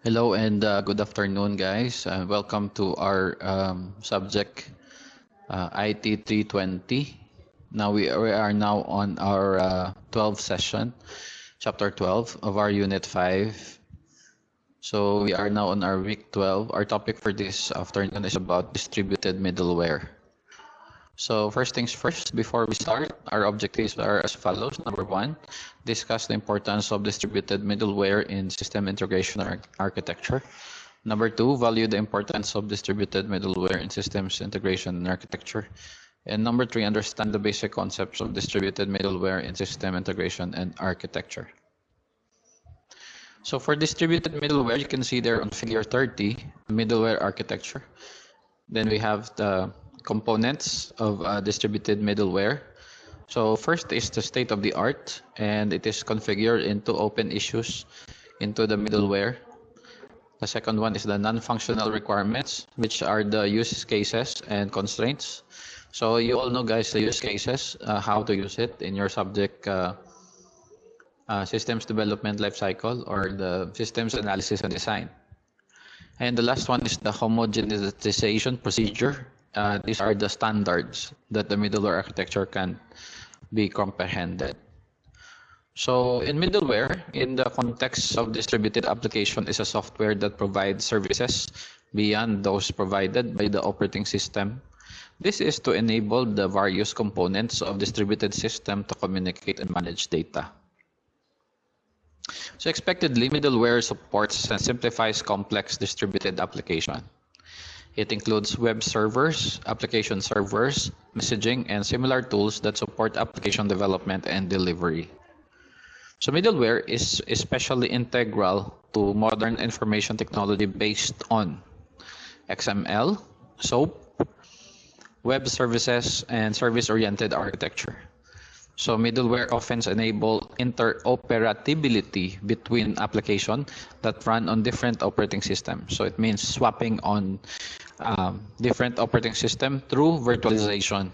Hello and good afternoon, guys. Welcome to our subject IT 320. Now we are now on our 12th session, chapter 12 of our unit 5. So we are now on our week 12. Our topic for this afternoon is about distributed middleware. So first things first, before we start, our objectives are as follows. Number one, discuss the importance of distributed middleware in system integration architecture. Number two, value the importance of distributed middleware in systems integration and architecture. And number three, understand the basic concepts of distributed middleware in system integration and architecture. So for distributed middleware, you can see there on figure 30, middleware architecture. Then we have the components of distributed middleware. So first is the state of the art, and it is configured into open issues into the middleware. The second one is the non-functional requirements, which are the use cases and constraints. So you all know, guys, the use cases, how to use it in your subject systems development lifecycle or the systems analysis and design. And the last one is the homogenization procedure. These are the standards that the middleware architecture can be comprehended. So in middleware, in the context of distributed application, is a software that provides services beyond those provided by the operating system. This is to enable the various components of distributed system to communicate and manage data. So expectedly, middleware supports and simplifies complex distributed application. It includes web servers, application servers, messaging, and similar tools that support application development and delivery. So middleware is especially integral to modern information technology based on XML, SOAP, web services, and service-oriented architecture. So middleware often enable interoperability between applications that run on different operating systems. So it means swapping on different operating system through virtualization.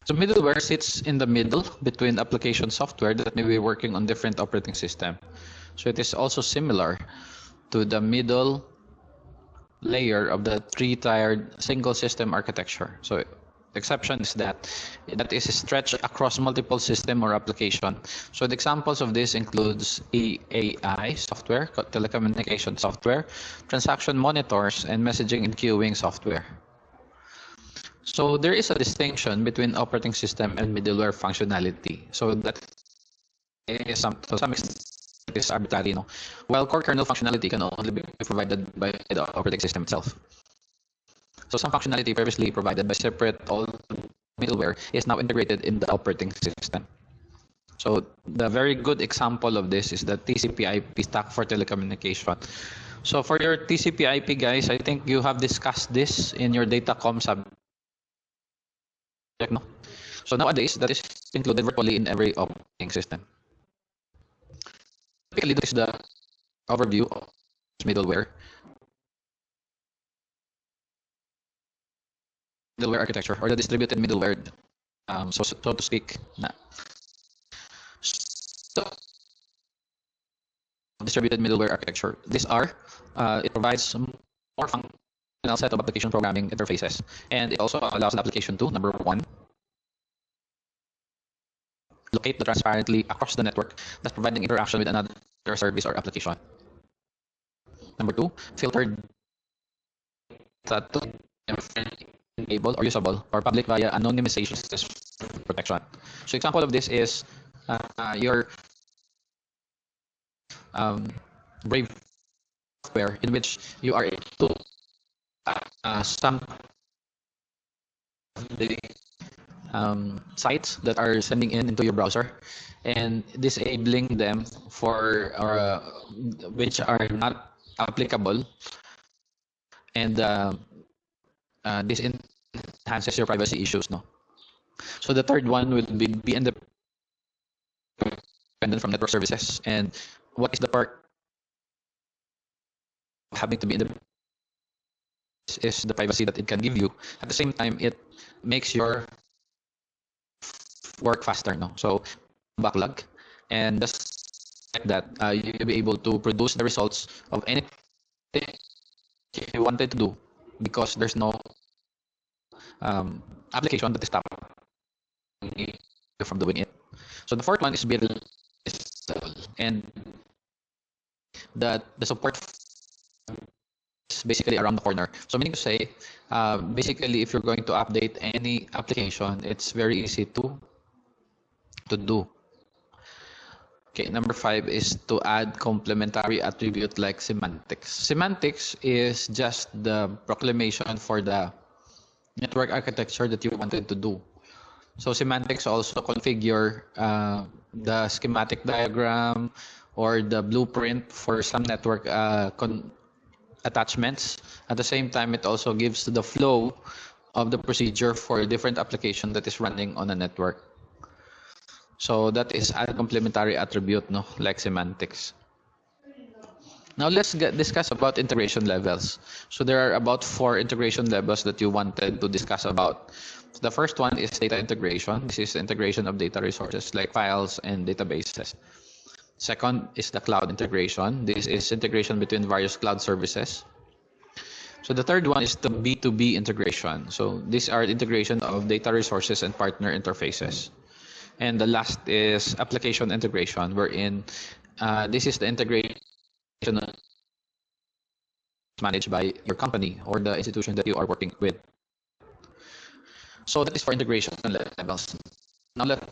So middleware sits in the middle between application software that may be working on different operating system. So it is also similar to the middle layer of the three-tiered single system architecture. So the exception is that is stretched across multiple system or application. So the examples of this includes EAI software, telecommunication software, transaction monitors, and messaging and queuing software. So there is a distinction between operating system and middleware functionality. So that is to some extent is arbitrary, while core kernel functionality can only be provided by the operating system itself. So some functionality previously provided by separate middleware is now integrated in the operating system. So the very good example of this is the TCP/IP stack for telecommunication. So for your TCP/IP, guys, I think you have discussed this in your datacom subject, no? So nowadays, that is included virtually in every operating system. Typically, this is the overview of middleware architecture, or the distributed middleware, so to speak. So distributed middleware architecture. These are it provides more functional set of application programming interfaces, and it also allows the application to, number one, locate the transparently across the network, thus providing interaction with another service or application. Number two, filter data to enabled or usable or public via anonymization protection. So example of this is your Brave software, in which you are able to some the sites that are sending into your browser and disabling them for which are not applicable, and this enhances your privacy issues, no? So the third one will be independent from network services. And what is the part of having to be independent is the privacy that it can give you. At the same time, it makes your work faster, no? So backlog, and like that, you'll be able to produce the results of anything you wanted to do because there's no application that is stopping you from doing it. So the fourth one is build, and the support is basically around the corner. So meaning to say, basically, if you're going to update any application, it's very easy to do. Okay, number 5 is to add complementary attribute like semantics. Semantics is just the proclamation for the network architecture that you wanted to do. So semantics also configure the schematic diagram or the blueprint for some network attachments. At the same time, it also gives the flow of the procedure for a different application that is running on a network. So that is a complementary attribute, no, like semantics. Now let's discuss about integration levels. So there are about 4 integration levels that you wanted to discuss about. The first one is data integration. This is integration of data resources like files and databases. Second is the cloud integration. This is integration between various cloud services. So the third one is the B2B integration. So these are integration of data resources and partner interfaces. And the last is application integration, wherein this is the integration managed by your company or the institution that you are working with. So that is for integration levels. Now let's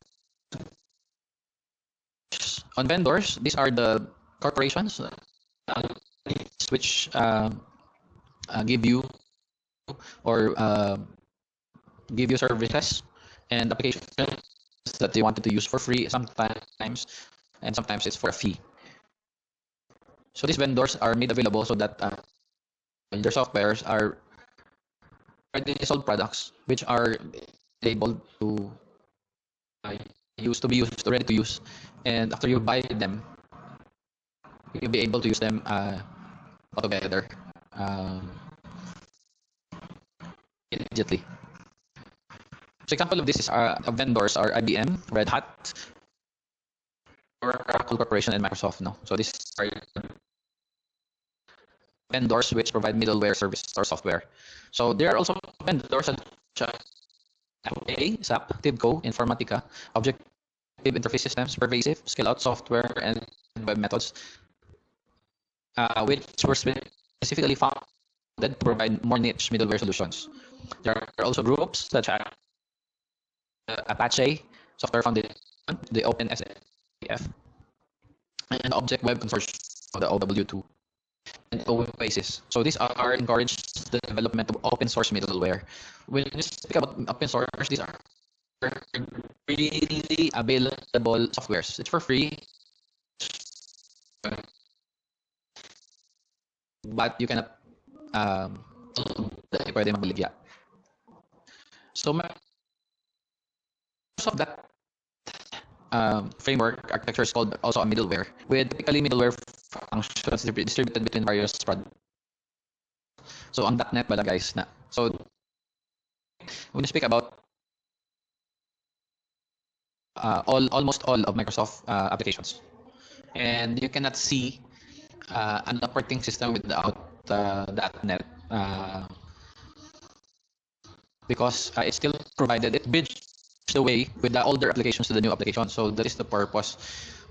on vendors. These are the corporations which give you or give you services and applications that they wanted to use for free sometimes, and sometimes it's for a fee. So these vendors are made available so that their softwares are already sold products which are able to be used, ready to use, and after you buy them, you'll be able to use them altogether immediately. So example of this is vendors are IBM, Red Hat, Oracle Corporation, and Microsoft. No, so these are vendors which provide middleware service or software. So there are also vendors such as FA, SAP, TIBCO, Informatica, Objective Interface Systems, Pervasive, Scale-Out Software, and Web Methods, which were specifically founded to provide more niche middleware solutions. There are also groups such as Apache Software Foundation, the OpenSAF, and Object Web Consortium, the OW2, and Oasis. So these are encourage the development of open source middleware. When you speak about open source, these are really available softwares. It's for free, but you cannot pwede mabaligya. So of that framework architecture is called also a middleware, with typically middleware functions distributed between various products. So on .NET pala guys na. So when you speak about almost all of Microsoft applications, and you cannot see an operating system without .NET because it's still provided. It bridges the way with the older applications to the new application. So that is the purpose.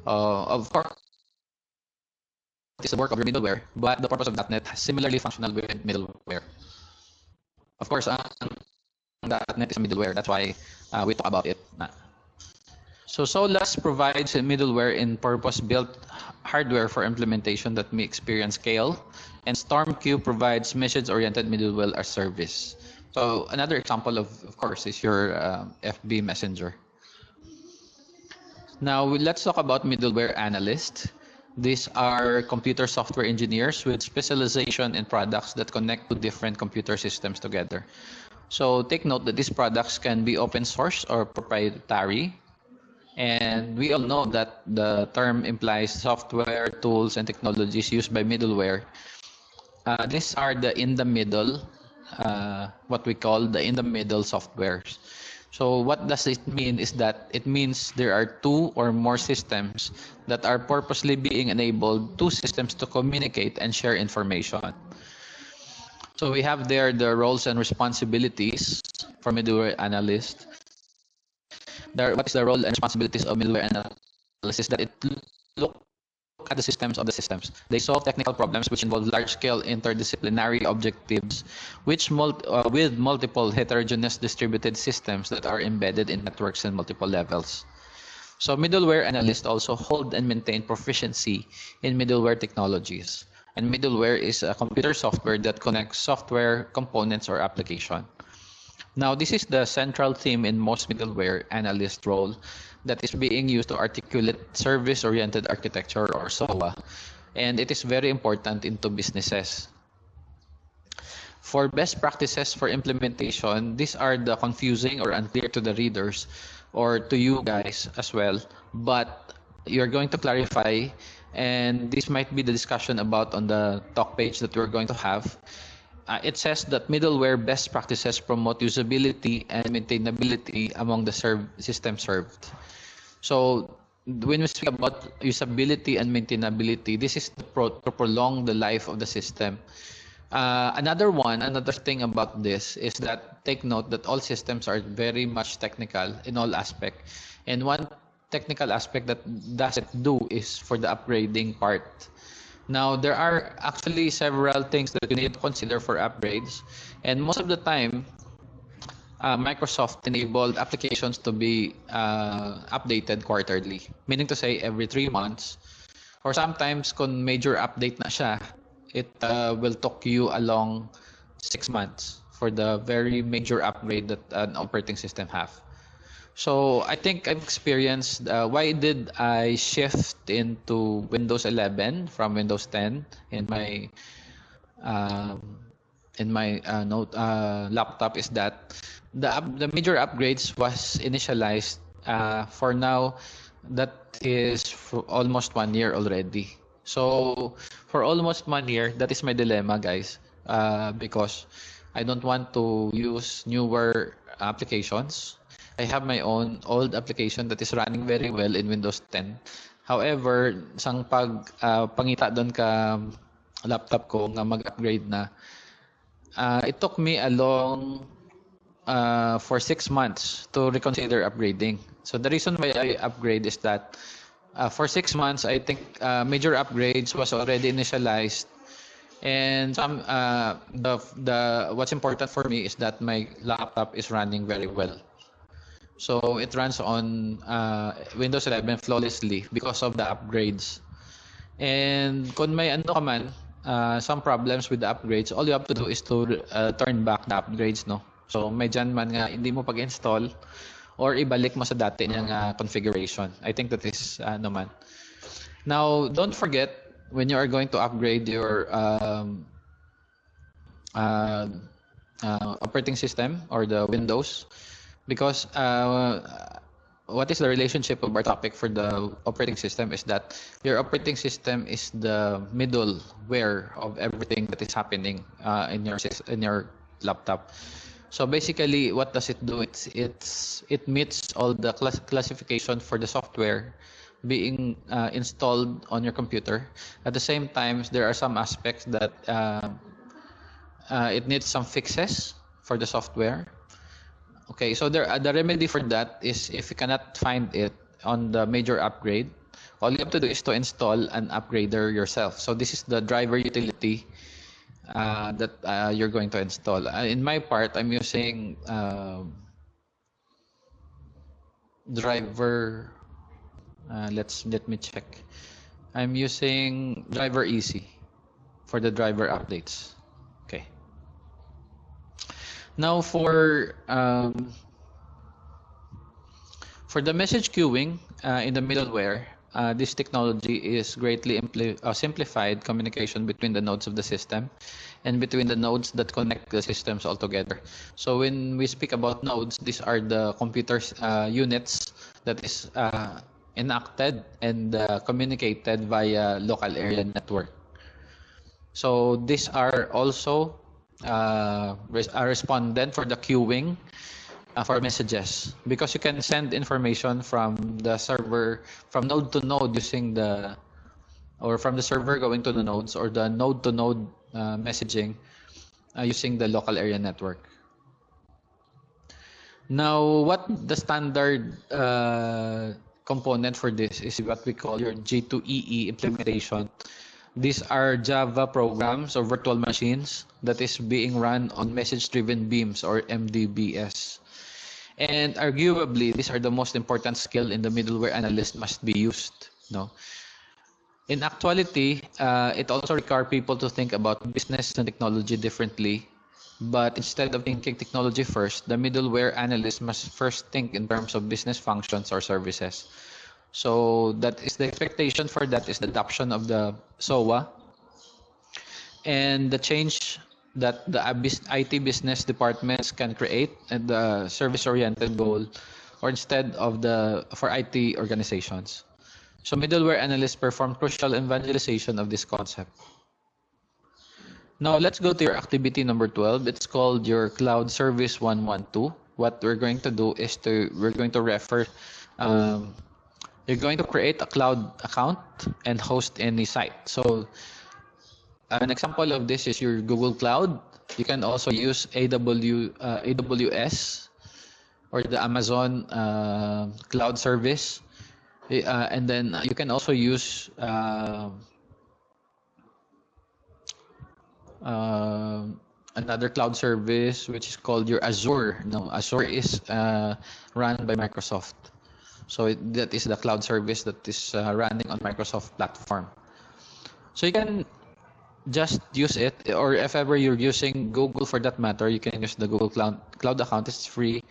Of course, it is the work of your middleware, but the purpose of .NET is similarly functional with middleware. Of course, .NET is a middleware. That's why we talk about it. So Solus provides a middleware in purpose-built hardware for implementation that may experience scale, and StormQ provides message-oriented middleware as service. So another example of course, is your FB Messenger. Now let's talk about middleware analysts. These are computer software engineers with specialization in products that connect to different computer systems together. So take note that these products can be open source or proprietary. And we all know that the term implies software, tools, and technologies used by middleware. These are the in the middle, what we call the in the middle softwares. So what does it mean is that it means there are two or more systems that are purposely being enabled, two systems to communicate and share information. So we have there the roles and responsibilities for middleware analyst. What is the role and responsibilities of middleware analyst is that it look at the systems of the systems. They solve technical problems which involve large-scale interdisciplinary objectives with multiple heterogeneous distributed systems that are embedded in networks and multiple levels. So middleware analysts also hold and maintain proficiency in middleware technologies. And middleware is a computer software that connects software components or application. Now, this is the central theme in most middleware analyst role that is being used to articulate service-oriented architecture or SOA, and it is very important into businesses. For best practices for implementation, these are the confusing or unclear to the readers or to you guys as well, but you're going to clarify, and this might be the discussion about on the talk page that we're going to have. It says that middleware best practices promote usability and maintainability among the system served. So when we speak about usability and maintainability, this is to prolong the life of the system. Another thing about this is that take note that all systems are very much technical in all aspects. And one technical aspect that doesn't do is for the upgrading part. Now, there are actually several things that you need to consider for upgrades. And most of the time, Microsoft enabled applications to be updated quarterly. Meaning to say, every 3 months. Or sometimes, kung major update na siya, it will take you along 6 months for the very major upgrade that an operating system have. So I think I've experienced why did I shift into Windows 11 from Windows 10 in my laptop is that the major upgrades was initialized for now. That is for almost 1 year already. So for almost 1 year, that is my dilemma, guys, because I don't want to use newer applications. I have my own old application that is running very well in Windows 10. However, sang pangita doon ka laptop ko nga mag-upgrade na, it took me along for 6 months to reconsider upgrading. So the reason why I upgrade is that for 6 months, I think major upgrades was already initialized. And some what's important for me is that my laptop is running very well. So it runs on Windows 11 flawlessly because of the upgrades. And kung may ano ka man, some problems with the upgrades, all you have to do is to turn back the upgrades, no? So may dyan man nga hindi mo pag-install or ibalik mo sa dati niyang configuration. I think that is naman. Now, don't forget when you are going to upgrade your operating system or the Windows, because what is the relationship of our topic for the operating system is that your operating system is the middleware of everything that is happening in your laptop. So basically, what does it do? It meets all the classification for the software being installed on your computer. At the same time, there are some aspects that it needs some fixes for the software. Okay, so the remedy for that is if you cannot find it on the major upgrade, all you have to do is to install an upgrader yourself. So this is the driver utility that you're going to install. In my part, I'm using driver. Let me check. I'm using driver easy for the driver updates. Okay. Now for the message queuing in the middleware, this technology is greatly simplified communication between the nodes of the system and between the nodes that connect the systems all together. So when we speak about nodes, these are the computer units that is enacted and communicated via local area network. So these are also a respondent for the queuing for messages, because you can send information from the server, from node to node using the, or from the server going to the nodes, or the node to node messaging using the local area network. Now, what the standard component for this is what we call your G2EE implementation. These are Java programs or virtual machines that is being run on message-driven beams, or MDBS. And arguably, these are the most important skill in the middleware analyst must be used. No. In actuality, it also requires people to think about business and technology differently. But instead of thinking technology first, the middleware analyst must first think in terms of business functions or services. So that is the expectation for that is the adoption of the SOA, and the change that the IT business departments can create, and the service-oriented goal, or instead of the for IT organizations. So middleware analysts perform crucial evangelization of this concept. Now let's go to your activity number 12. It's called your Cloud Service 112. What we're going to do is we're going to refer, you're going to create a cloud account and host any site. So an example of this is your Google Cloud. You can also use AWS or the Amazon Cloud Service. And then you can also use another cloud service which is called your Azure. No, Azure is run by Microsoft. So that is the cloud service that is running on Microsoft platform. So you can just use it, or if ever you're using Google for that matter, you can use the Google Cloud account. It's free,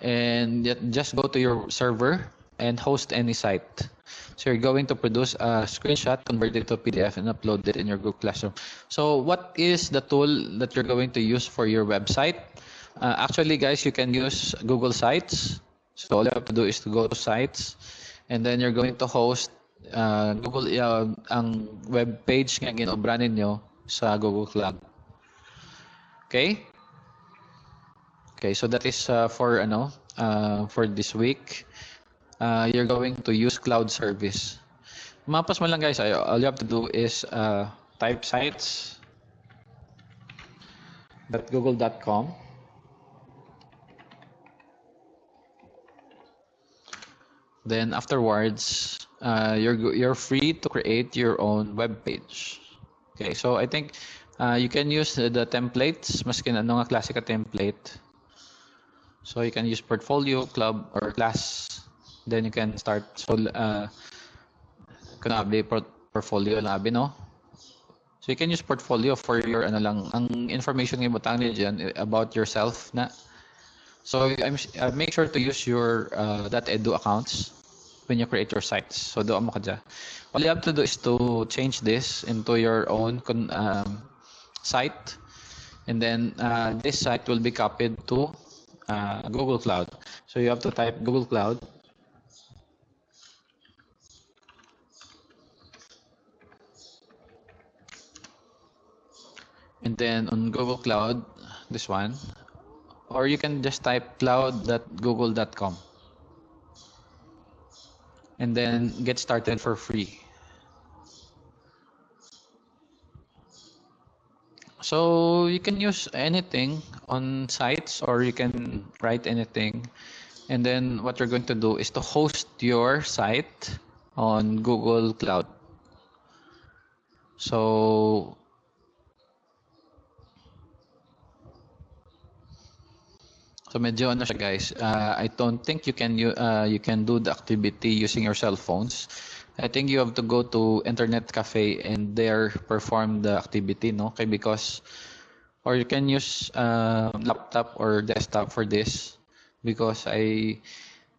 and just go to your server and host any site. So you're going to produce a screenshot, convert it to PDF, and upload it in your Google Classroom. So what is the tool that you're going to use for your website? Actually, guys, you can use Google Sites. So all you have to do is to go to Sites, and then you're going to host Google ang web page nga ginobra ninyo sa Google Cloud. Okay? Okay, so that is for this week. You're going to use cloud service. Mapas mo lang, guys. All you have to do is type sites.google.com. Then afterwards, you're free to create your own web page. Okay, so I think you can use the templates, maskin ano nga klase ka template. So you can use portfolio, club, or class. Then you can start. So kunabi portfolio labi, no? So you can use portfolio for your ano lang, ang information nga butang niya dyan about yourself na. So make sure to use your .edu accounts when you create your sites. So doon mo ka dyan. All you have to do is to change this into your own site, and then this site will be copied to Google Cloud. So you have to type Google Cloud. And then on Google Cloud, this one, or you can just type cloud.google.com and then get started for free. So you can use anything on sites, or you can write anything, and then what you're going to do is to host your site on Google Cloud. So medyo ano siya, guys. I don't think you can do the activity using your cell phones. I think you have to go to internet cafe and there perform the activity, no? Okay, because, or you can use laptop or desktop for this, because I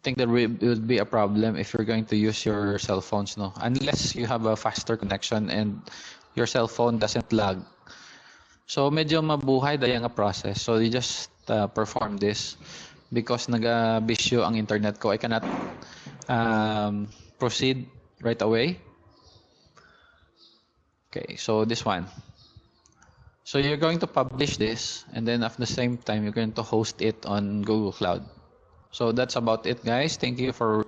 think there will be a problem if you're going to use your cell phones, no? Unless you have a faster connection and your cell phone doesn't lag. So medyo mabuhay daya nga process. So you just perform this, because naga-bisyo ang internet ko. I cannot proceed right away. Okay, so this one. So you're going to publish this, and then at the same time, you're going to host it on Google Cloud. So that's about it, guys. Thank you for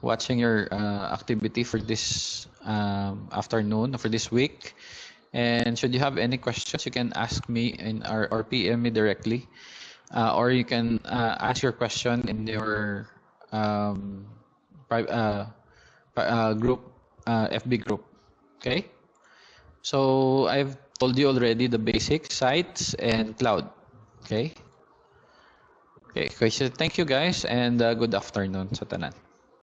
watching your activity for this afternoon, for this week. And should you have any questions, you can ask me or PM me directly, or you can ask your question in your group, FB group. Okay. So I've told you already the basic sites and cloud. Okay. Okay. So thank you, guys, and good afternoon sa tanan.